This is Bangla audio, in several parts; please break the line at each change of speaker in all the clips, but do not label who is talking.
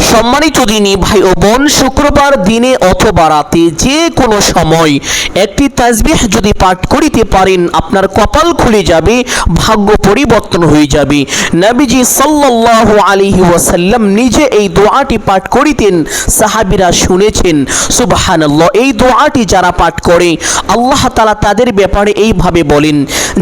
সম্মানিত দিনী ভাই ও বোন, শুক্রবার দিনে অথবা রাতে যে কোনো সময় একটি তাসবিহ যদি পাঠ করিতে পারেন, আপনার কপাল খুলে যাবে, ভাগ্য পরিবর্তন হয়ে যাবে। নবীজি সাল্লাল্লাহু আলাইহি ওয়াসাল্লাম নিজে এই দোয়াটি পাঠ করিতেন, সাহাবীরা শুনেছেন। সুবহানাল্লাহ। এই দোয়াটি যারা পাঠ করে আল্লাহ তাআলা তাদের ব্যাপারে এইভাবে বলেন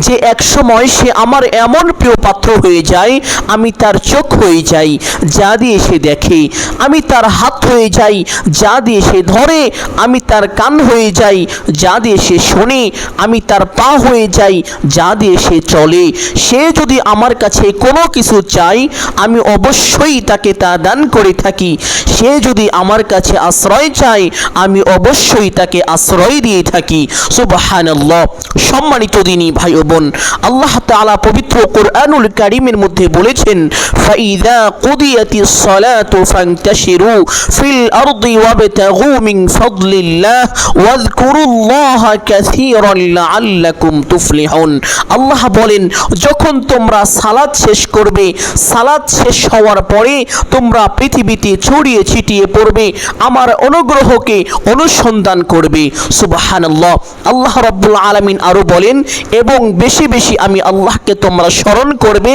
যে এক সময় সে আমার এমন প্রিয় পাত্র হয়ে যায়, আমি তার চোখ হয়ে যাই যা দিয়ে সে দেখে, আমি তার হাত হয়ে যাই যা দিয়ে সে ধরে, আমি তার কান হয়ে যাই যা দিয়ে সে শোনে, আমি তার পা হয়ে যাই যা দিয়ে সে চলে। সে যদি আমার কাছে কোনো কিছু চায়, আমি অবশ্যই তাকে তা দান করে থাকি। সে যদি আমার কাছে আশ্রয় চায়, আমি অবশ্যই তাকে আশ্রয় দিয়ে থাকি। সুবহানাল্লাহ। সম্মানিত দিনী ভাই ও বোন, আল্লাহ তাআলা পবিত্র কোরআনুল কারীমের মধ্যে বলেছেন, ফাইযা কুদিয়াতিস সালাতু ফান্তাশিরু ফিল আরদি ওয়াবতাগু মিন ফাদলিল্লাহ ওয়াযকুরুল্লাহা কাসীরান লাআল্লাকুম তুফলিহুন। আল্লাহ বলেন, যখন তোমরা সালাত শেষ করবে, সালাত শেষ হওয়ার পরে তোমরা পৃথিবীতে ছড়িয়ে ছিটিয়ে পড়বে, আমার অনুগ্রহকে অনুসন্ধান করবে। সুবহানাল্লাহ। আল্লাহ রাব্বুল আলামিন আরো বলেন, এবং বেশি বেশি আমি আল্লাহকে তোমরা স্মরণ করবে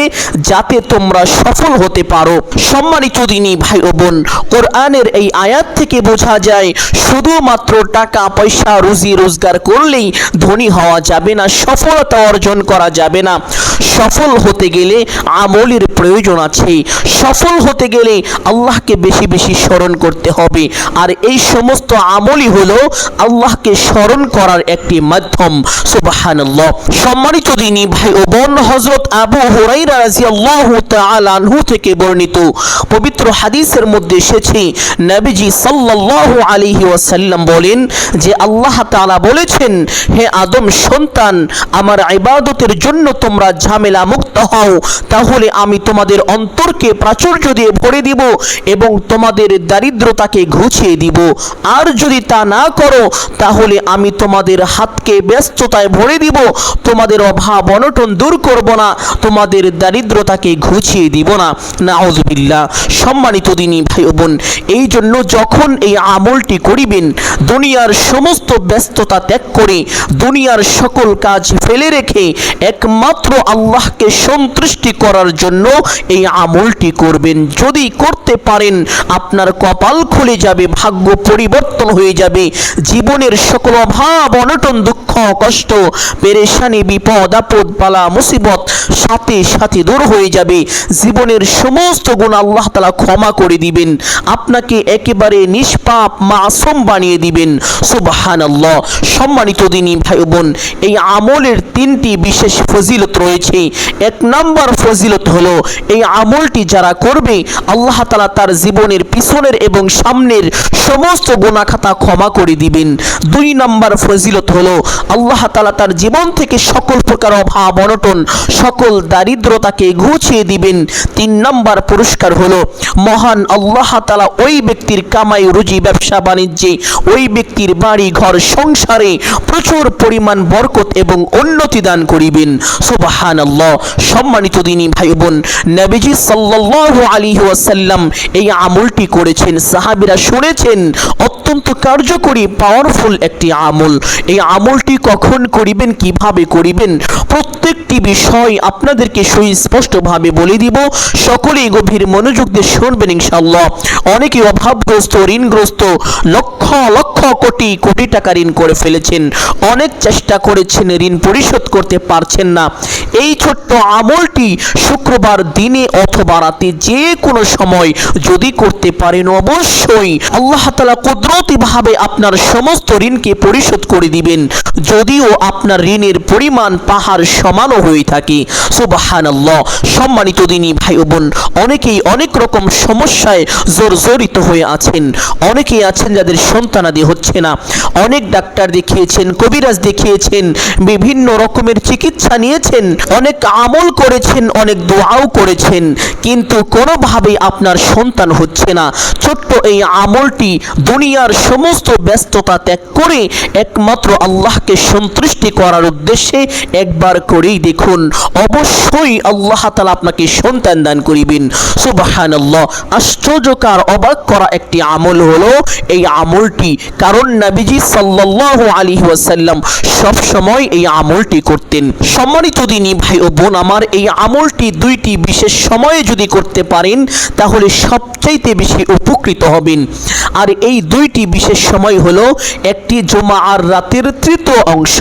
যাতে তোমরা সফল হতে পারো। সম্মানিত দিনী ভাই ও বোন, কোরআনের এই আয়াত থেকে বোঝা যায় শুধুমাত্র টাকা পয়সা রুজি রোজগার করলেই ধনী হওয়া যাবে না, সফলতা অর্জন করা যাবে না। সফল হতে গেলে আমলের প্রয়োজন আছে। সফল হতে গেলে আল্লাহকে বেশি বেশি স্মরণ করতে হবে, আর এই সমস্ত আমলই হলো আল্লাহকে স্মরণ করার একটি মাধ্যম। সুবহানাল্লাহ। সম্মানিত দিনী ভাই ও বোন, হযরত আবু হুরায়রা রাদিয়াল্লাহু তাআলা আনহু থেকে বর্ণিত পবিত্র হাদিসের মধ্যে এসেছে, নবীজি সাল্লাল্লাহু আলাইহি ওয়াসাল্লাম বলেন যে আল্লাহ তাআলা বলেছেন, হে আদম সন্তান, আমার ইবাদতের জন্য তোমরা ঝামেলা মুক্ত হও, তাহলে আমি তোমাদের অন্তরকে প্রাচুর্য দিয়ে ভরে দিব এবং তোমাদের দারিদ্রতাকে ঘুচিয়ে দিব। আর যদি তা না করো, তাহলে আমি তোমাদের হাতকে ব্যস্ততায় ভরে দিব, তোমাদের অভাব অনটন দূর করব না, তোমাদের দারিদ্রতাকে ঘুচিয়ে দিব না। নাউযুবিল্লাহ। সম্মানিত দিনী ভাই ও বোন, এই জন্য যখন এই আমলটি করিবেন, দুনিয়ার সমস্ত ব্যস্ততা ত্যাগ করে, দুনিয়ার সকল কাজ ফেলে রেখে একমাত্র আল্লাহকে সন্তুষ্টি করার জন্য এই আমলটি করবেন। যদি করতে পারেন, আপনার কপাল খুলে যাবে, ভাগ্য পরিবর্তন হয়ে যাবে, জীবনের সকল অভাব অনটন দুঃখ কষ্ট পেরেশানি বিপদ আপদ বালা মুসিবত সাথে সাথে দূর হয়ে যাবে, জীবনের সমস্ত গুণ আল্লাহ তাআলা ক্ষমা করে দিবেন, আপনাকে একেবারে নিষ্পাপ মাসুম বানিয়ে দিবেন। সুবহানাল্লাহ। সম্মানিত দিনী ভাই বোন, এই আমলের তিনটি বিশেষ ফজিলত রয়েছে। এক নম্বর ফজিলত হলো, এই আমলটি যারা করবে আল্লাহ তাআলা তার জীবনের পিছনের এবং সামনের সমস্ত গুনাহ খাতা ক্ষমা করে দিবেন। দুই নম্বর ফজিলত হলো, আল্লাহ তাআলা তার জীবন থেকে সকল প্রকার অভাব অনটন সকল দারিদ্রতাকে ঘুচিয়ে দিবেন। তিন নম্বর পুরস্কার হলো, মহান আল্লাহ তাআলা ওই ব্যক্তির কামাই রুজি ব্যবসা বাণিজ্যে, ওই ব্যক্তির বাড়ি ঘর সংসারে প্রচুর পরিমাণ বরকত এবং উন্নতি দান করিবেন। সুবহানাল্লাহ। সম্মানিত দিনী ভাই বোন, নবীজি সাল্লাল্লাহু আলাইহি ওয়াসাল্লাম এই আমলটি করেছেন, সাহাবীরা শুনেছেন, অত্যন্ত কার্যকরী পাওয়ারফুল একটি আমল। এই আমলটি কখন করিবেন, কিভাবে করিবেন, প্রত্যেকটি বিষয় আপনাদেরকে সুস্পষ্টভাবে বলে দিব। সকলেই গভীর মনোযোগ দিয়ে শুনবেন ইনশাআল্লাহ। অনেকে অভাবগ্রস্ত, ঋণগ্রস্ত, লক্ষ লক্ষ কোটি কোটি টাকা ঋণ করে ফেলেছেন, অনেক চেষ্টা করেছেন, ঋণ পরিশোধ করতে পারছেন না। এই ছোট্ট আমলটি শুক্রবার দিনে অথবা রাতে যে কোনো সময় যদি করতে পারেন, অবশ্যই আল্লাহ তাআলা কুদরতিভাবে আপনার সমস্ত ঋণকে পরিশোধ করে দিবেন, যদিও আপনার ঋণের পরিমাণ পাহাড় সমানও হয়ে থাকে। সুবহানাল্লাহ। সম্মানিত দিনী ভাই ও বোন, অনেকেই অনেক রকম সমস্যায় জর্জরিত হয়ে আছেন। অনেকেই আছেন যাদের সন্তানাদি হচ্ছে না, অনেক ডাক্তার দেখিয়েছেন, কবিরাজ দেখিয়েছেন, বিভিন্ন রকমের চিকিৎসা নিয়েছেন, অনেক আমল করেছেন, অনেক দোয়াও করেছেন, কিন্তু কোনোভাবেই আপনার সন্তান হচ্ছে না। ছোট্ট এই আমলটি দুনিয়ার সমস্ত ব্যস্ততা ত্যাগ করে একমাত্র আল্লাহকে সন্তুষ্টি করার উদ্দেশ্যে একবার করেই দেখুন, অবশ্যই আল্লাহ তাআলা আপনাকে সন্তান দান করিবেন। সুবহানাল্লাহ। আশ্চর্যকর অবাক করা একটি আমল হলো এই আমলটি, কারণ নবীজি সাল্লাল্লাহু আলাইহি ওয়াসাল্লাম সব সময় এই আমলটি করতেন। সম্মানিত দিনী ভাই ও বোন আমার, এই আমলটি দুইটি বিশেষ সময়ে যদি করতে পারেন তাহলে সবচাইতে বেশি উপকৃত হবেন। আর এই দুইটি বিশেষ সময় হলো, একটি জুমার রাতের তৃতীয় অংশ,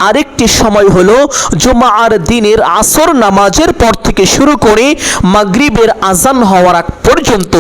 আরেকটি সময় হলো জুমার দিনের আসর নামাজের পর থেকে শুরু করে মাগরিবের আজান হওয়ার আগ পর্যন্ত।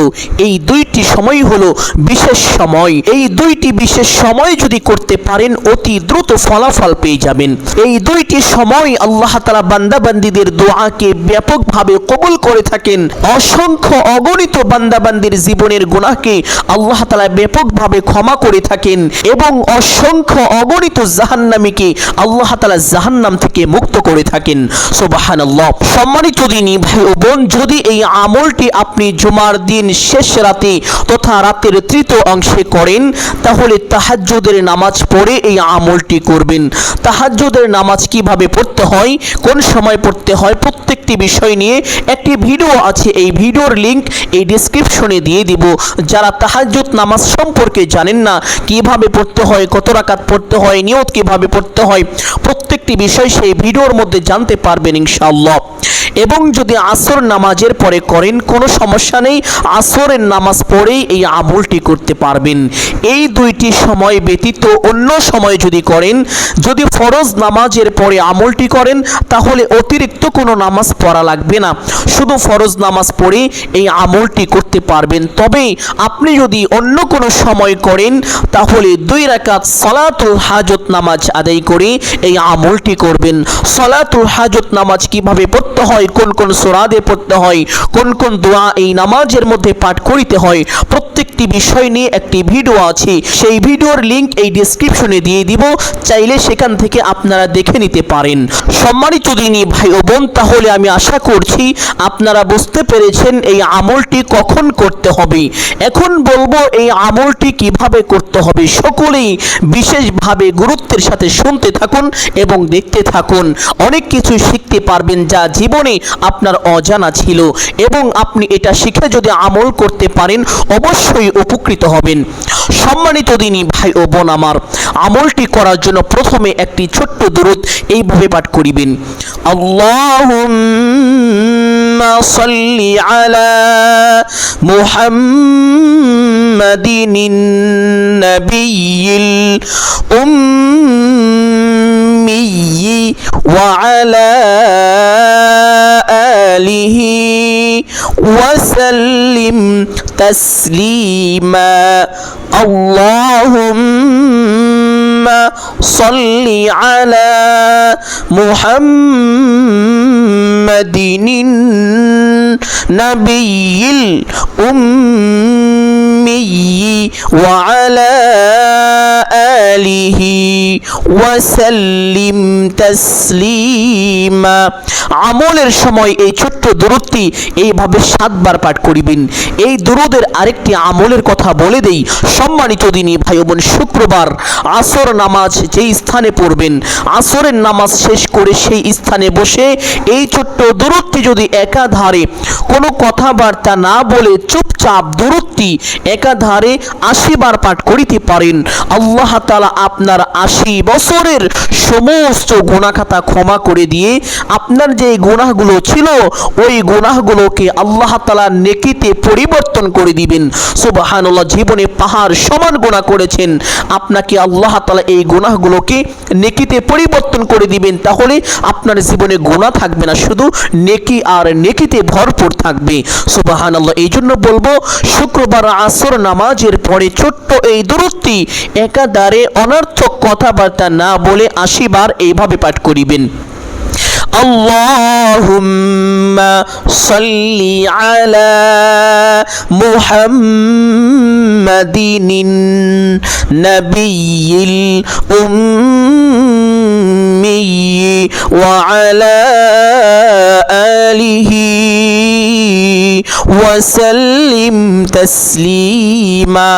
এই দুইটি সময় হলো বিশেষ সময়। এই দুইটি বিশেষ সময় যদি করতে পারেন অতি দ্রুত ফলাফল পেয়ে যাবেন। এই দুইটি সময় আল্লাহ তাআলা বান্দা বান্দীদের দোয়াকে ব্যাপকভাবে কবুল করে থাকেন। অসংখ্য অগণিত বান্দা বান্দির জীবনের গুনাহকে আল্লাহ তাআলা ব্যাপকভাবে ক্ষমা করে থাকেন এবং অসংখ্য অগণিত জাহান্নামীকে আল্লাহ তাআলা জাহান্নাম থেকে মুক্ত করে থাকেন। সুবহানাল্লাহ। সম্মানিত দিনী ভাই ও বোন, যদি এই আমলটি আপনি জুমার দিন শেষ রাতে তথা রাতের তৃতীয় অংশে করেন তাহলে তাহাজ্জুদের নামাজ পড়ে এই আমলটি করবেন। তাহাজ্জুদের নামাজ কিভাবে পড়তে হয়, কোন সময় পড়তে হয়, প্রত্যেকটি বিষয় নিয়ে একটি ভিডিও আছে। এই ভিডিওর লিংক এই ডেসক্রিপশনে দিয়ে দিব। যারা তাহাজ্জুদ নামাজ সম্পর্কে জানেন না, কিভাবে পড়তে হয়, কত রাকাত পড়তে হয়, নিয়ত কিভাবে পড়তে হয়, প্রত্যেকটি বিষয় সেই ভিডিওর মধ্যে জানতে পারবেন ইনশাআল্লাহ। এবং যদি আসর নামাজের পরে করেন কোনো সমস্যা নেই, আসরের নামাজ পড়েই এই আমলটি করতে পারবেন। এই দুইটি সময় ব্যতীত অন্য সময় যদি করেন, যদি ফরজ নামাজের পরে আমলটি করেন তাহলে অতিরিক্ত কোনো নামাজ পড়া লাগবে না, শুধু ফরজ নামাজ পড়ে এই আমলটি করতে পারবেন। তবে আপনি যদি অন্য কোনো সময় করেন তাহলে 2 রাকাত সালাতুল হাজত নামাজ আদায় করে এই আমলটি করবেন। সালাতুল হাজত নামাজ কিভাবে পড়তে হয়, কোন কোন সূরা দিয়ে পড়তে হয়, কোন কোন দোয়া এই নামাজের মধ্যে পাঠ করিতে হয়, প্রত্যেকটি বিষয় নিয়ে একটি ভিডিও আছে। সেই ভিডিওর লিংক এই ডেসক্রিপশনে দিয়ে দিব, চাইলে সেখান থেকে আপনারা দেখে নিতে পারেন। সম্মানিত দিনী ভাই ও বোন, তাহলে আমি আশা করছি আপনারা বুঝতে পেরেছেন এই আমলটি কখন করতে হবে। এখন বলবো এই আমলটি কিভাবে করতে হবে। সকলেই বিশেষভাবে গুরুত্বের সাথে শুনতে থাকুন এবং দেখতে থাকুন। অনেক কিছু শিখতে পারবেন যা জীবনে আপনার অজানা ছিল, এবং আপনি এটা শিখে যদি আমল করতে পারেন অবশ্যই উপকৃত হবেন। সম্মানিত দিনী ভাই ও বোন আমার, আমলটি করার জন্য প্রথমে একটি ছোট্ট দুরূদ এইভাবে পাঠ করিবেন। আল্লাহুম্মা সাল্লি আলা মুহাম্মাদিন নাবিয়্যিল উম্মি ওয়া আলা আলিহি ওয়া সাল্লিম তাসলিমা। আল্লাহুম্মা সাল্লি আলা মুহাম্মাদিন নাবিয়্যিল উম্মি ওয়া আলা আলিহি ওয়া সাল্লিম তাসলিমা। আমলের সময় এই ছোট্ট দুরূদটি এইভাবে 7 বার পাঠ করিবেন। এই দুরূদের আরেকটি আমলের কথা বলে দেই। সম্মানিত দিনী ভাই বোন, শুক্রবার আসর নামাজ যেই স্থানে পড়বেন, আসরের নামাজ শেষ করে সেই স্থানে বসে এই ছোট্ট দুরূদটি যদি একাধারে কোনো কথাবার্তা না বলে চুপচাপ দুরূদটি একাধারে 80 বার পাঠ করিতে পারেন, আল্লাহ তাআলা আপনার 80 বছরের সমস্ত গুনাহখাতা ক্ষমা করে দিয়ে আপনার যে গুনাহগুলো ছিল ওই গুনাহগুলোকে আল্লাহ তাআলা নেকিতে পরিবর্তন করে দিবেন। সুবহানাল্লাহ। জীবনে পাহাড় সমান গুনাহ করেছেন, আপনাকে আল্লাহ তাআলা এই গুনাহগুলোকে নেকিতে পরিবর্তন করে দিবেন। তাহলে আপনার জীবনে গুনাহ থাকবে না, শুধু নেকি আর নেকিতে ভরপুর থাকবে। সুবহানাল্লাহ। এই জন্য বলবো, শুক্রবার আসর নামাজের পরে ছোট্ট এই দুরূদটি একাধারে অনর্থক কথাবার্তা না বলে 80 বার এইভাবে পাঠ করিবেন। আল্লাহুম্মা সাল্লি আলা মুহাম্মাদিন নাবিয়্যিল উম্মি ওয়া আলা আলিহি وسلم تسليما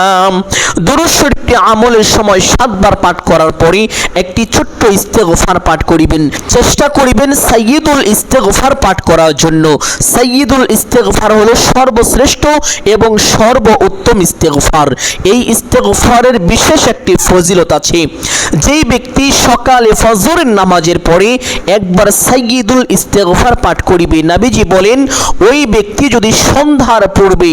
দুরূদ শরীফটি আমলের সময় 7 বার পাঠ করার পরে একটি ছোট্ট ইস্তেগফার পাঠ করিবেন। চেষ্টা করিবেন সাইয়্যিদুল ইস্তেগফার পাঠ করার জন্য। সাইয়্যিদুল ইস্তেগফার হলো সর্বশ্রেষ্ঠ এবং সর্বোত্তম ইস্তেগফার। এই ইস্তেগফারের বিশেষ একটি ফজিলত আছে। যেই ব্যক্তি সকালে ফজরের নামাজের পরে একবার সাইয়্যিদুল ইস্তেগফার পাঠ করিবে, নবীজি বলেন ওই ব্যক্তি যদি সন্ধ্যার পূর্বে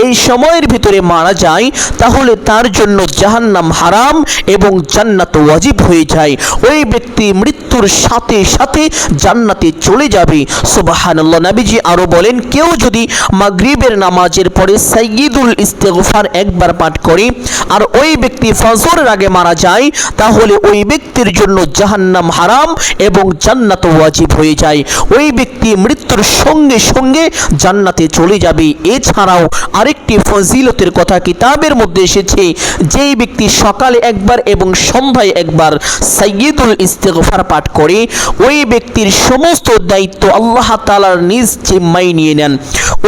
এই সময়ের ভিতরে মারা যায় তাহলে তার জন্য জাহান্নাম হারাম এবং জান্নাত ওয়াজিব হয়ে যায়। ওই ব্যক্তি মৃত্যুর সাথে সাথে জান্নাতে চলে যাবে। সুবহানাল্লাহ। নবীজি আরো বলেন কেউ যদি মাগরিবের নামাজের পরে সাইয়্যিদুল ইস্তেগফার একবার পাঠ করে আর ওই ব্যক্তি ফজরের আগে মারা যায় তাহলে ওই ব্যক্তির জন্য জাহান্নাম হারাম এবং জান্নাত ওয়াজিব হয়ে যায়। ওই ব্যক্তি মৃত্যুর সঙ্গে সঙ্গে জান্নাতে চলে যাবে। এছাড়াও আরেকটি ফজিলতের কথা কিতাবের মধ্যে এসেছে, যেই ব্যক্তি সকালে একবার এবং সন্ধ্যায় একবার সাইয়্যিদুল ইস্তেগফার পাঠ করে ওই ব্যক্তির সমস্ত দায়িত্ব আল্লাহ তাআলার নিজ জিম্মায় নিয়ে নেন।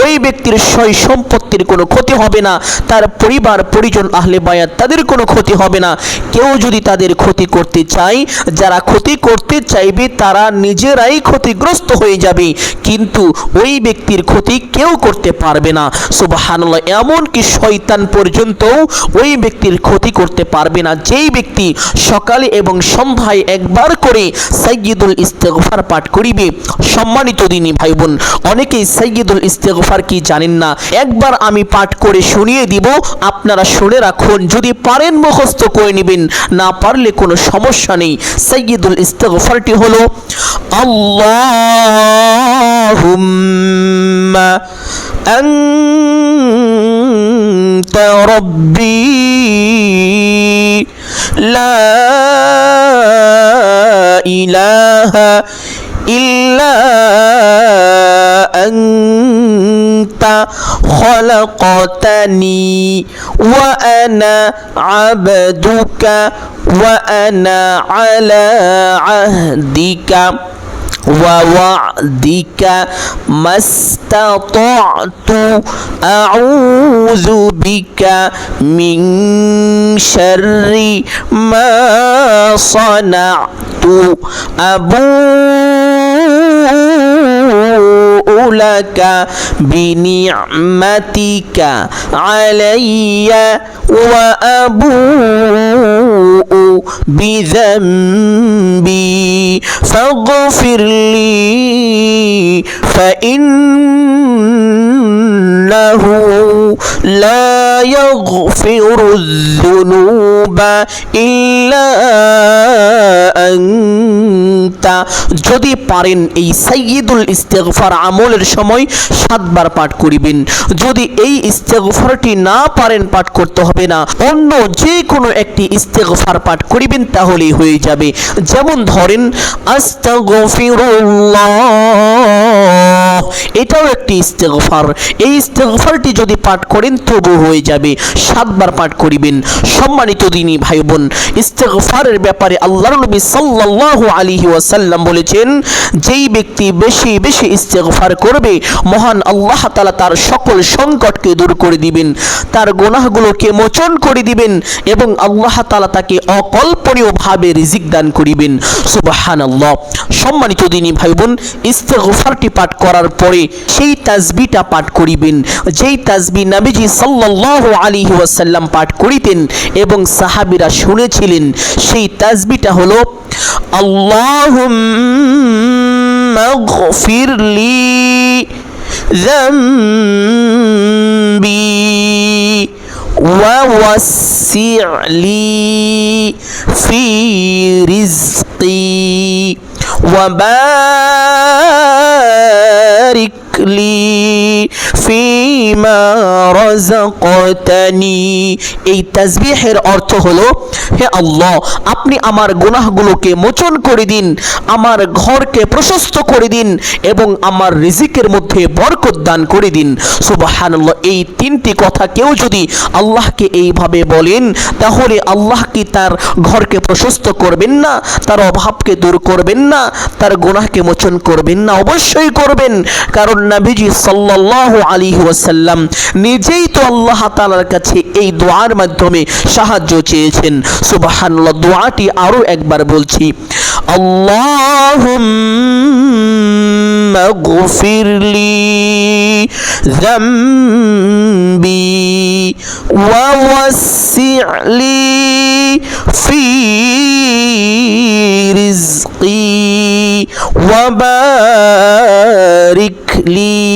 ওই ব্যক্তির সয় সম্পত্তির কোনো ক্ষতি হবে না, তার পরিবার পরিজন আহলে বায়াত তাদের কোনো ক্ষতি হবে না। কেউ যদি তাদের ক্ষতি করতে চায়, যারা ক্ষতি করতে চাইবে তারা নিজেরাই ক্ষতিগ্রস্ত হয়ে যাবে, কিন্তু ওই ব্যক্তির ক্ষতি কেউ করতে পারবে না। সুবহানাল্লাহ। এমনকি শয়তান পর্যন্ত ওই ব্যক্তির ক্ষতি করতে পারবে না। যেই ব্যক্তি সকালে এবং সন্ধ্যায় একবার করে সাইয়্যিদুল ইস্তেগফার পাঠ করিবে। সম্মানিত দিনী ভাই বোন, অনেকেই সাইয়্যিদুল ইস্তেগফার কি জানেন না। একবার আমি পাঠ করে শুনিয়ে দিব, আপনারা শুনে রাখুন। যদি পারেন মুখস্থ করে নেবেন, না পারলে কোনো সমস্যা নেই। সাইয়্যিদুল ইস্তেগফারটি হলো আল্লাহুম্মা আনতা রাব্বি লা ইলাহা ইল্লা আনতা খলাকতানি ওয়া আনা আবদুকা ওয়া আনা আলা আহদিকা ووعدك ما استطعت أعوذ بك من شر ما صنعت أبوء لك بنعمتك علي وأبوء بذنبي فاغفر لي فإنه لا يغفر الذنوب إلا أنت। যদি পারেন এই সাইয়্যিদুল ইস্তেগফার আমলের সময় 7 বার পাঠ করিবেন। যদি এই ইস্তেগফারটি না পারেন পাঠ করতে হবে না, অন্য যে কোনো একটি ইস্তেগফার পাঠ করিবেন তাহলেই হয়ে যাবে। যেমন ধরেন আস্তাগফিরুল্লাহ, এটাও একটি ইস্তেগফার। এই ইস্তেগফারটি যদি পাঠ করেন তবু হয়ে যাবে। 7 বার পাঠ করিবেন। সম্মানিত দিনী ভাই বোন, ইস্তেগফারের ব্যাপারে আল্লাহর নবী সাল্লাল্লাহু আলাইহি ওয়াসাল্লাম বলেছেন, যেই ব্যক্তি বেশি বেশি ইস্তেগফার করবে মহান আল্লাহ তাআলা তার সকল সংকটকে দূর করে দিবেন, তার গুনাহগুলোকে মোচন করে দিবেন এবং আল্লাহ তাআলা তাকে অকল্পনীয়ভাবে রিজিক দান করিবেন। সুবহানাল্লাহ। সম্মানিত দিনী ভাই বোন, ইস্তেগফারটি পাঠ করার পরে সেই তাসবিহটা পাঠ করিবেন, যেই তাসবিহ নবীজি সাল্লাল্লাহু আলাইহি ওয়াসাল্লাম পাঠ করিতেন এবং সাহাবীরা শুনেছিলেন। সেই তাসবিহটা হলো আল্লাহুম্মা গফিরলি যামবি ووسع لي في رزقي وبارك لي فيما رزقتني। এই তাসবিহের অর্থ হলো, হে আল্লাহ, আপনি আমার গুনাহগুলোকে মোচন করে দিন, আমার ঘরকে প্রশস্ত করে দিন এবং আমার রিজিকের মধ্যে বরকত দান করে দিন। সুবহানাল্লাহ। এই 3টি কথা কেউ যদি আল্লাহকে এইভাবে বলেন তাহলে আল্লাহ কি তার ঘরকে প্রশস্ত করবেন না, তার অভাবকে দূর করবেন না, তার গুনাহকে মোচন করবেন না? অবশ্যই করবেন। কারণ নবীজি সাল্লাল্লাহু আলাইহি ওয়াসাল্লাম নিজেই তো আল্লাহ তাআলার কাছে এই দোয়ার মাধ্যমে সাহায্য চেয়েছেন। সুবহানাল্লাহ। দোয়াটি আরো একবার বলছি, اللهم اغفر لي ذنبي ووسع لي في رزقي وبارك لي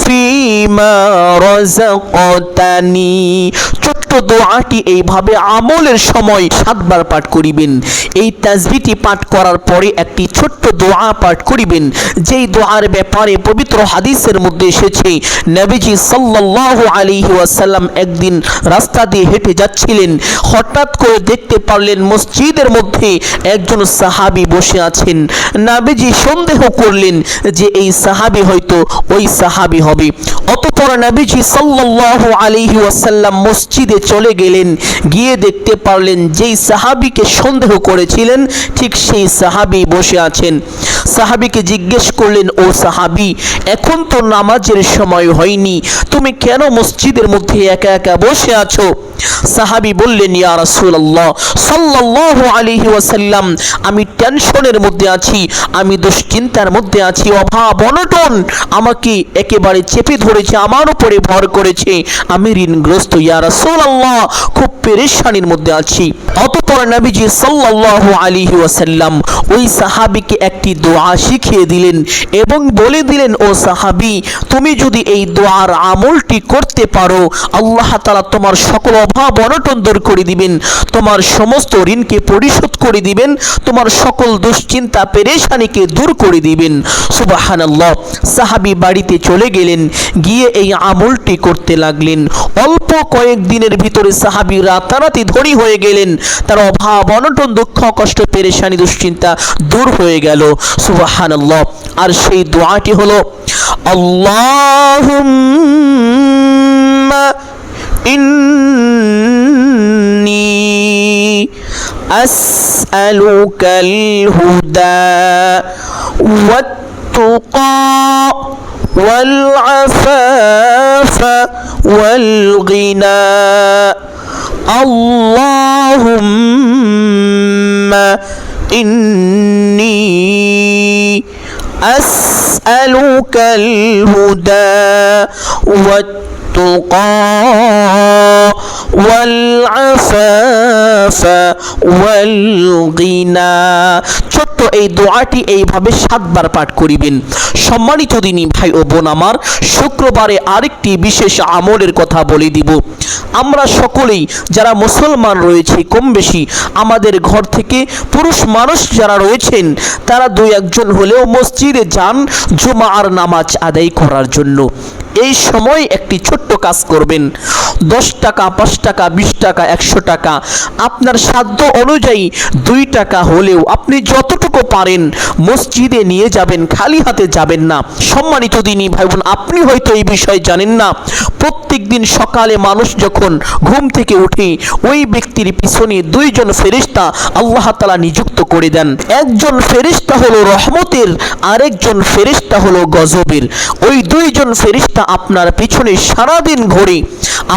فيما رزقتني। ছোট্ট দোয়াটি এইভাবে আমলের সময় 7 বার পাঠ করিবেন। এই তাসবিহটি পাঠ করার পরে একটি ছোট্ট দোয়া পাঠ করিবেন, যেই দোয়ার ব্যাপারে পবিত্র হাদিসের মধ্যে এসেছে নবীজি সাল্লাল্লাহু আলাইহি ওয়াসাল্লাম একদিন রাস্তা দিয়ে হেঁটে যাচ্ছিলেন, হঠাৎ করে দেখতে পারলেন মসজিদের মধ্যে একজন সাহাবী বসে আছেন। নবীজি সন্দেহ করলেন যে এই সাহাবী হয়তো ওই সাহাবী হবে। অতঃপর নবীজি সাল্লাল্লাহু আলাইহি ওয়াসাল্লাম মসজিদে চলে গেলেন, গিয়ে দেখতে পারলেন যেই সাহাবীকে সন্দেহ করেছিলেন ঠিক সেই সাহাবী বসে আছেন। সাহাবীকে জিজ্ঞেস করলেন, ও সাহাবী, এখন তো নামাজের সময় হয়নি, তুমি কেন মসজিদের মধ্যে একা একা বসে আছো? সাহাবী বললেন, ইয়া রাসূলুল্লাহ সাল্লাল্লাহু আলাইহি ওয়াসাল্লাম, আমি টেনশনের মধ্যে আছি, আমি দুশ্চিন্তার মধ্যে আছি, অভাব অনটন আমাকে একেবারে চেপে ধরেছে, আমার উপরে ভর করেছে, আমি ঋণগ্রস্ত ইয়া রাসূলুল্লাহ, খুব পেরেশানির মধ্যে আছি। অতঃপর নবীজি সাল্লাল্লাহু আলাইহি ওয়াসাল্লাম ওই সাহাবীকে একটি দোয়া শিখিয়ে দিলেন এবং বলে দিলেন, ও সাহাবী, তুমি যদি এই দোয়ার আমলটি করতে পারো, আল্লাহ তাআলা তোমার সকল অভাব অনটন দূর করে দিবেন, তোমার সমস্ত ঋণকে পরিশোধ করে দিবেন, তোমার সকল দুশ্চিন্তা পেরেশানিকে দূর করে দিবেন। সুবহানাল্লাহ। সাহাবী বাড়িতে চলে গেলেন, গিয়ে এই আমলটি করতে লাগলেন। অল্প কয়েকদিনের ভিতরে সাহাবী রাতারাতি ধনী হয়ে গেলেন, তার অভাব অনটন দুঃখ কষ্ট পেরেশানি দুশ্চিন্তা দূর হয়ে গেল। সুবহানাল্লাহ। আর সেই দোয়াটি হলো, আল্লাহুম্মা ইন্নী আসআলুকাল হুদা ওয়াত-তুকা والعفاف والغنى اللهم إني أسألك الهدى والتقى والعفاف والغنى। ছোট্ট এই দোয়াটি এইভাবে 7 বার পাঠ করিবেন। সম্মানিত দিনী ভাই ও বোন আমার, শুক্রবারে আরেকটি বিশেষ আমলের কথা বলে দিব। আমরা সকলেই যারা মুসলমান রয়েছে কম বেশি আমাদের ঘর থেকে পুরুষ মানুষ যারা রয়েছেন তারা 2-1 হলেও মসজিদে যান জুমার নামাজ আদায় করার জন্য। এই সময় একটি ছোট্ট কাজ করবেন। 10 টাকা, 5 টাকা, 20 টাকা, 100 টাকা, আপনার সাধ্য অনুযায়ী 2 টাকা হলেও আপনি যতটুকু পারেন মসজিদে নিয়ে যাবেন, খালি হাতে যাবেন না। সম্মানিত দিনী ভাই বোন, আপনি হয়তো এই বিষয় জানেন না, প্রত্যেক দিন সকালে মানুষ যখন ঘুম থেকে উঠে ওই ব্যক্তির পিছনে 2 জন ফেরেশতা আল্লাহ তাআলা নিযুক্ত করে দেন। একজন ফেরেশতা হলো রহমতের, আরেকজন ফেরেশতা হলো গজবের। ওই 2 জন ফেরেশতা আপনার পিছনে সারাদিন ঘোরে।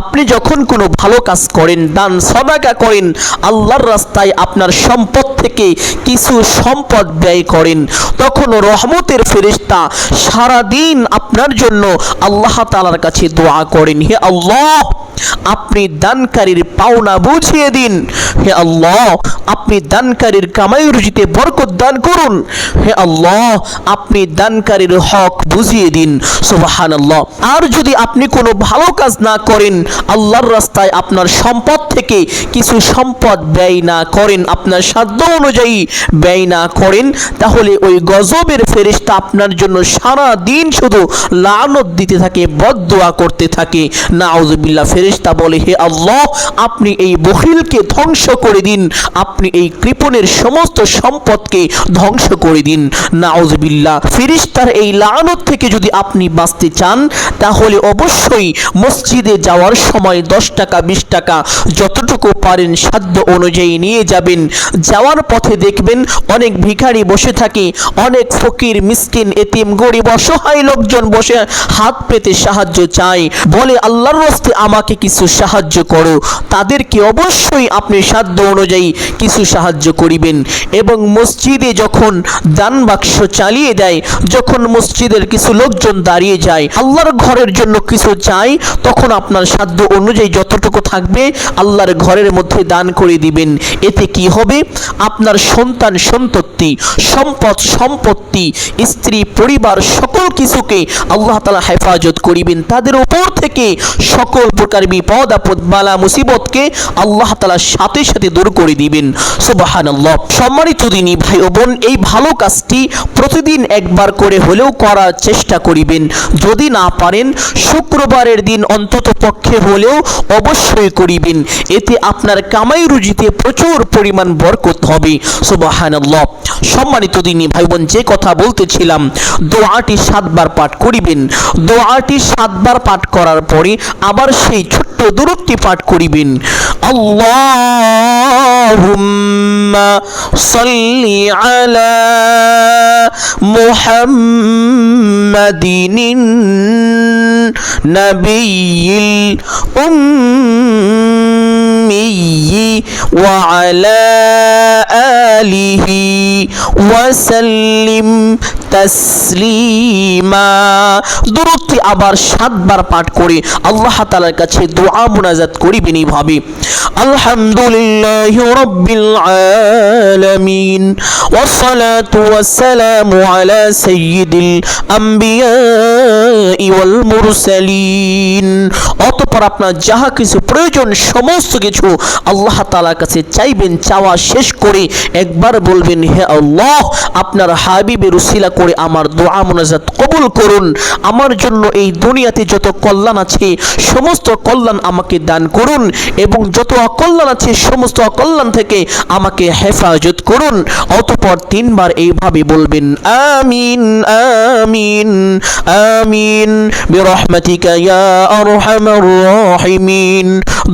আপনি যখন কোনো ভালো কাজ করেন, দান সদকা করেন, আল্লাহর রাস্তায় আপনার সম্পদ থেকে কিছু সম্পদ ব্যয় করেন, তখন রহমতের ফেরেশতা সারাদিন আপনার জন্য আল্লাহ তাআলার কাছে দোয়া করেন, হে আল্লাহ, আপনি দানকারীর পাওনা বুঝিয়ে দিন, হে আল্লাহ, আপনি দানকারীর কামাই রুজিতে বরকত দান করুন, হে আল্লাহ, আপনি দানকারীর হক বুঝিয়ে দিন। সুবহানাল্লাহ। আর যদি আপনি কোনো ভালো কাজ না করেন, আল্লাহর রাস্তায় আপনার সম্পদ থেকে কিছু সম্পদ ব্যয় না করেন, আপনার সাধ্য অনুযায়ী ব্যয় না করেন, তাহলে ওই গজবের ফেরেশতা আপনার জন্য সারা দিন শুধু লানত দিতে থাকে, বদদুয়া করতে থাকে। নাউযুবিল্লাহ। ফেরেশতা ফেরেশতা বলে, হে আল্লাহ, আপনি এই বখিলকে ধ্বংস করে দিন, আপনি এই কৃপণের সমস্ত সম্পদকে ধ্বংস করে দিন। নাউযুবিল্লাহ। ফেরেশতার এই লানত থেকে যদি আপনি বাঁচতে চান তাহলে অবশ্যই মসজিদে যাওয়ার সময় 10 টাকা 20 টাকা যতটুকু পারেন সাধ্য অনুযায়ী নিয়ে যাবেন। যাওয়ার পথে দেখবেন অনেক ভিখারি বসে থাকে, অনেক ফকির মিসকিন এতিম গরিব অসহায় লোকজন বসে হাত পেতে সাহায্য চায়, বলে আল্লাহর রাস্তে আমাকে কিছু সাহায্য করো। তাদেরকে অবশ্যই আপনি সাধ্য অনুযায়ী কিছু সাহায্য করিবেন। এবং মসজিদে যখন দান বাক্স চালিয়ে দেয়, যখন মসজিদের কিছু লোকজন দাঁড়িয়ে যায় আল্লাহর ঘরের জন্য কিছু চাই, তখন আপনার সাধ্য অনুযায়ী যতটুকু থাকবে আল্লাহর ঘরের মধ্যে দান করে দিবেন। এতে কি হবে? আপনার সন্তান সন্ততি, সম্পদ সম্পত্তি, স্ত্রী পরিবার সকল কিছুকে আল্লাহ তাআলা হেফাজত করিবেন। তাদের উপর থেকে সকল প্রকার বিপদ আপদ বালা মুসিবতকে আল্লাহ তাআলা সাথে সাথে দূর করে দিবেন। সুবহানাল্লাহ। সম্মানিত দিনী ভাই ও বোন, এই ভালো কাজটি প্রতিদিন একবার করে হলেও করার চেষ্টা করিবেন। যদি না পারেন শুক্রবারের দিন অন্তত পক্ষে হলেও অবশ্যই করিবেন। এতে আপনার কামাই রুজিতে প্রচুর পরিমাণ বরকত হবে। সুবহানাল্লাহ। সম্মানিত দিনী ভাই বোন, যে কথা বলতেছিলাম, দোয়াটি 7 বার পাঠ করিবেন। দোয়াটি 7 বার পাঠ করার পরে আবার সেই ছোট্ট দরুদটি পাঠ করিবেন। আল্লাহুম্মা সাল্লি আলা মুহাম্মাদিন নাবিয়্যিল উম্মি ওয়া আলা আলিহি ওয়া সাল্লিম তাসলিমা। দরুদটি আবার 7 বার পাঠ করে আল্লাহ তাআলার কাছে দোয়া মুনাজাত করিবেন এইভাবে: আলহামদুলিল্লাহি রাব্বিল আলামিন ওয়াস সালাতু ওয়াস সালামু আলা সাইয়্যিদিল আম্বিয়াই ওয়াল মুরসালিন। অতঃপর আপনার যাহা কিছু প্রয়োজন সমস্ত কিছু আল্লাহ তাআলার কাছে চাইবেন। চাওয়া শেষ করে একবার বলবেন, হে আল্লাহ, আপনার হাবিবের উসিলা করে আমার দোয়া মুনাজাত কবুল করুন। আমার জন্য এই দুনিয়াতে যত কল্যাণ আছে সমস্ত কল্যাণ আমাকে দান করুন, এবং যত অকল্যাণ আছে সমস্ত অকল্যাণ থেকে আমাকে হেফাজত করুন। অতঃপর 3 বার এইভাবে বলবেন, আমিন আমিন আমিন বিরহমাতিকা ইয়া আরহামার রাহিমিন।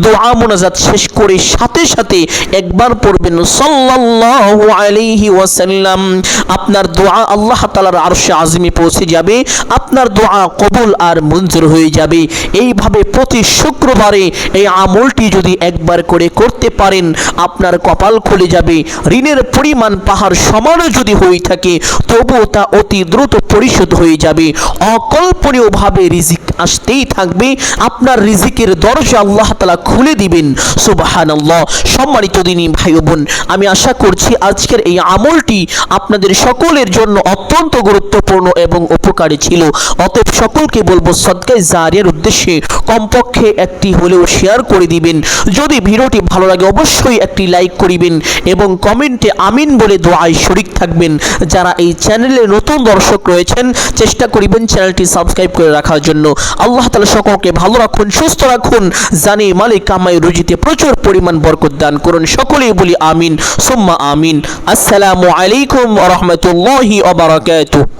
দোয়া মুনাজাত শেষ করে সাথে সাথে একবার পড়বেন সাল্লাল্লাহু আলাইহি ওয়াসাল্লাম। আপনার দোয়া আল্লাহ তাআলার আরশে আযমে পৌঁছে যাবে, আপনার দোয়া কবুল আর মঞ্জুর হয়ে যাবে। এইভাবে প্রতি শুক্রবারে এই আমলটি যদি একবার করে করতে পারেন, আপনার কপাল খুলে যাবে। ঋণের পরিমাণ পাহাড় সমানও যদি হয়ে থাকে তবুও তা অতি দ্রুত পরিশোধ হয়ে যাবে। অকল্পনীয়ভাবে রিজিক আসতেই থাকবে, আপনার রিজিকের দরজা আল্লাহ তাআলা খুলে দিবেন। সুবহানাল্লাহ। সম্মানিত দিনী ভাই ও বোন, আমি আশা করছি আজকের এই আমলটি আপনাদের সকলের জন্য অত্যন্ত গুরুত্বপূর্ণ এবং উপকারী ছিল। অতএব সকলকে বলবো সদকায়ে জারিয়ার উদ্দেশ্যে কমপক্ষে একটি হলেও শেয়ার করে দিবেন। যদি ভিডিওটি ভালো লাগে অবশ্যই একটি লাইক করিবেন এবং কমেন্টে আমিন বলে দোয়ায় শরীক থাকবেন। যারা এই চ্যানেলে নতুন দর্শক রয়েছেন চেষ্টা করিবেন চ্যানেলটি সাবস্ক্রাইব করে রাখার জন্য। আল্লাহ তাআলা সকলকে ভালো রাখুন, সুস্থ রাখুন, জানে মালিক কামাই রুজিতে প্রচুর পরিমাণ বরকত দান করুন। সকলেই বলি আমিন সুম্মা আমিন। আসসালামু আলাইকুম ওয়া রাহমাতুল্লাহি ওয়া বারাকাতুহু।